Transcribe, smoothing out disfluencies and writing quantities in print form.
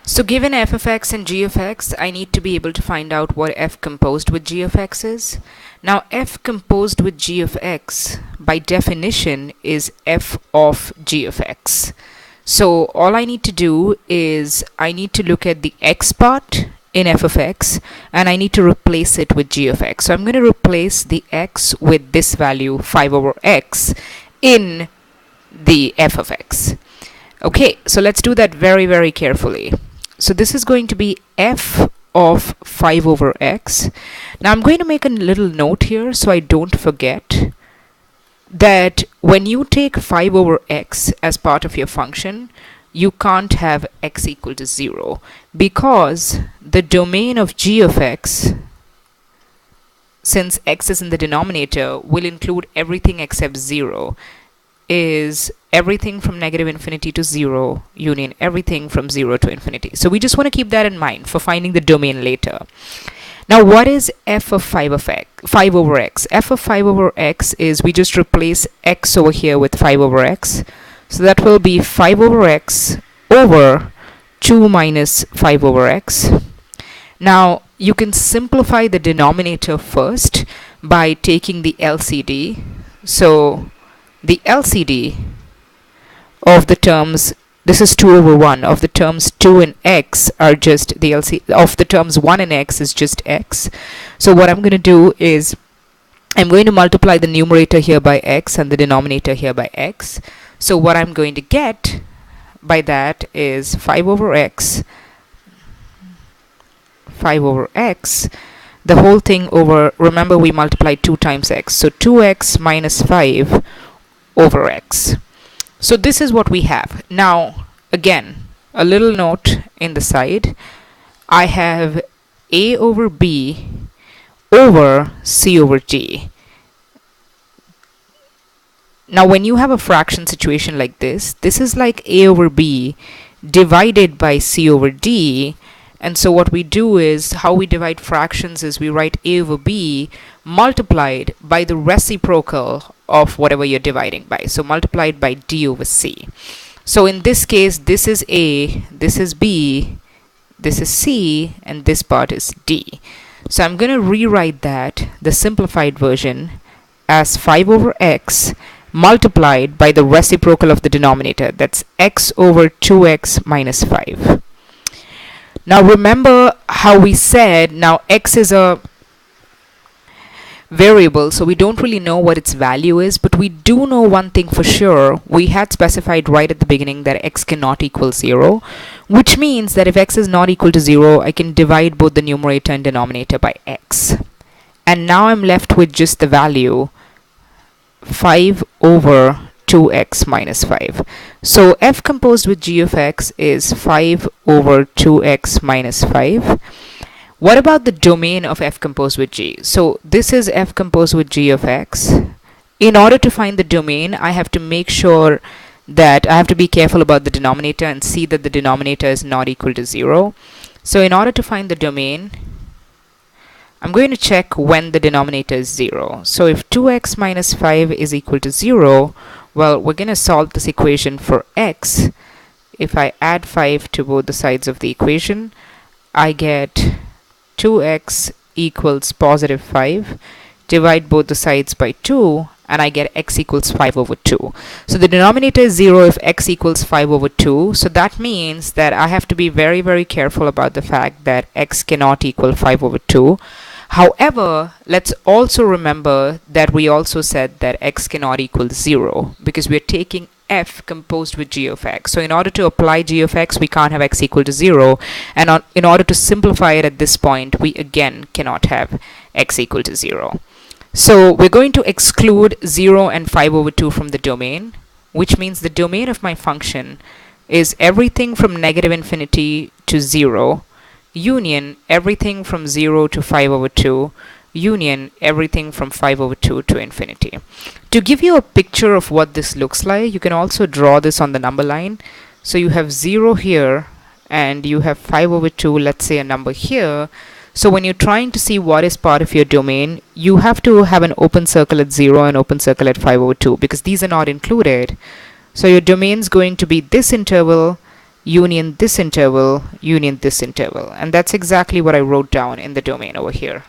So given f of x and g of x, I need to be able to find out what f composed with g of x is. Now f composed with g of x by definition is f of g of x. So all I need to do is I need to look at the x part in f of x and I need to replace it with g of x. So I'm going to replace the x with this value 5 over x in the f of x. Okay, so let's do that very carefully. So this is going to be f of 5 over x. Now I'm going to make a little note here so I don't forget that when you take 5 over x as part of your function, you can't have x equal to 0 because the domain of g of x, since x is in the denominator, will include everything except 0, is everything from negative infinity to 0 union everything from 0 to infinity. So we just want to keep that in mind for finding the domain later. Now what is f of 5 over x? F of 5 over x is we just replace x over here with 5 over x. So that will be 5 over x over 2 minus 5 over x. Now you can simplify the denominator first by taking the LCD. So the LCD of the terms, this is 2 over 1, of the terms 2 and x are just the LCD, of the terms 1 and x is just x. So what I'm going to do is I'm going to multiply the numerator here by x and the denominator here by x. So what I'm going to get by that is 5 over x, the whole thing over, remember we multiplied 2 times x, so 2x minus 5 over x. So this is what we have. Now again, a little note in the side, I have a over b over c over d. Now when you have a fraction situation like this is like a over b divided by c over d. And so what we do is, how we divide fractions is we write a over b multiplied by the reciprocal of whatever you're dividing by. So multiplied by d over c. So in this case, this is a, this is b, this is c, and this part is d. So I'm going to rewrite that, the simplified version, as 5 over x multiplied by the reciprocal of the denominator. That's x over 2x minus 5. Now remember how we said, now x is a variable, so we don't really know what its value is, but we do know one thing for sure. We had specified right at the beginning that x cannot equal 0, which means that if x is not equal to 0, I can divide both the numerator and denominator by x. And now I'm left with just the value 5 over 2x minus 5. So f composed with g of x is 5 over 2x minus 5. What about the domain of f composed with g? So this is f composed with g of x. In order to find the domain, I have to make sure that I have to be careful about the denominator and see that the denominator is not equal to 0. So in order to find the domain, I'm going to check when the denominator is 0. So if 2x minus 5 is equal to 0, well, we're going to solve this equation for x. If I add 5 to both the sides of the equation, I get 2x equals positive 5. Divide both the sides by 2, and I get x equals 5 over 2. So the denominator is 0 if x equals 5 over 2. So that means that I have to be very careful about the fact that x cannot equal 5 over 2. However, let's also remember that we also said that x cannot equal 0 because we're taking f composed with g of x. So in order to apply g of x, we can't have x equal to 0. And in order to simplify it at this point, we again cannot have x equal to 0. So we're going to exclude 0 and 5 over 2 from the domain, which means the domain of my function is everything from negative infinity to 0, union everything from 0 to 5 over 2, union everything from 5 over 2 to infinity. To give you a picture of what this looks like, you can also draw this on the number line. So you have 0 here and you have 5 over 2, let's say a number here. So when you're trying to see what is part of your domain, you have to have an open circle at 0 and open circle at 5 over 2 because these are not included. So your domain is going to be this interval, union this interval, union this interval. And that's exactly what I wrote down in the domain over here.